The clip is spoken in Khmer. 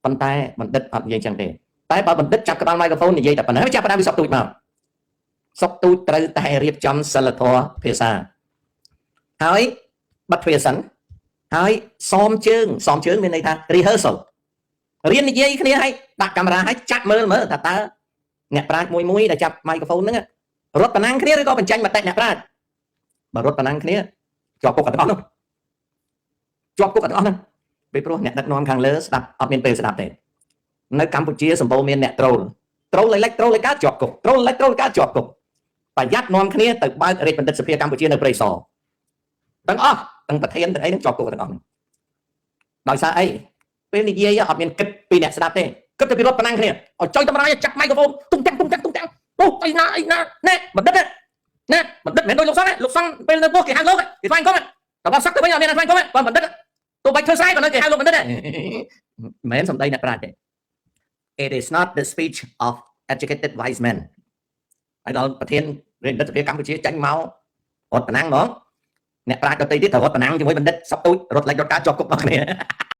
ប៉ុន្តែបណ្ឌិតអត់និយាយចឹងទេតែបើបណ្ឌិតចាប់ក្បាល microphone និយាយតែប៉ុណ្ណឹងចាប់ផ្ដើមពីសុកទូចមកសុកទូចត្រូវតែរៀបចំសិលធម៌ភាសាហើយបិទទ្វារសិនហើយសមជើងមានន័យថា rehearsal រៀននិយាយគ្នាឲ្យដាក់កាមេរ៉ាឲ្យចាក់មើលថាតើអ្នកប្រាជ្ញមួយដែលចាប់ microphone ហ្នឹងរត់ប៉ុណ្ណឹងគ្នាឬក៏បញ្ចេញមតិអ្នកប្រាជ្ញបើរត់ប៉ុណ្ណឹងគ្នាជាប់គុកអត់អស់នោះជាប់គុកអត់អស់ហ្នឹងពីព្រោះអ្នកដឹកនាំខាងលើស្ដាប់អត់មានពេលស្ដាប់ទេនៅកម្ពុជាសម្បូរមានអ្នកត្រូលលេចកើតជាប់គុកត្រូលលេចកើតជាប់គុកប្រយ័ត្ននាំគ្នាទៅបើករាជបណ្ឌិតសភាកម្ពុជានៅព្រៃសរទាំងអស់ទាំងប្រធានទាំងអីនឹងជាប់គុកទាំងអស់ដោយសារអីពេលនិយាយអត់មានគិតពីអ្នកស្ដាប់ទេគិតទៅពីរត់ប៉ុណ្ណឹងគ្នាឲ្យចុយតម្រាយចាប់ microphone ទុំទាំងអូអីណាណែបណ្ឌិតមិនដូចលោកសង្ឃពេលនៅពោះគេហៅលោកគេថ្វាយគុំតែបើសឹកទៅវិញអត់មានថ្វាយគុំបើបណ្ឌិតទោះបីធ្វើស្រែក៏នៅគេហៅលោកបណ្ឌិតដែរមិនមែនសំដីអ្នកប្រាជ្ញទេ It is not the speech of educated wise men ហើយដល់ប្រធានរាជបណ្ឌិតសភាកម្ពុជាចាញ់មករត់ប៉ុណ្ណឹងហ្មងអ្នកប្រាជ្ញដទៃទៀតទៅរត់ប៉ុណ្ណឹងជាមួយបណ្ឌិតសុកទូចរត់លេចរត់កើតជាប់គុករបស់គ្នា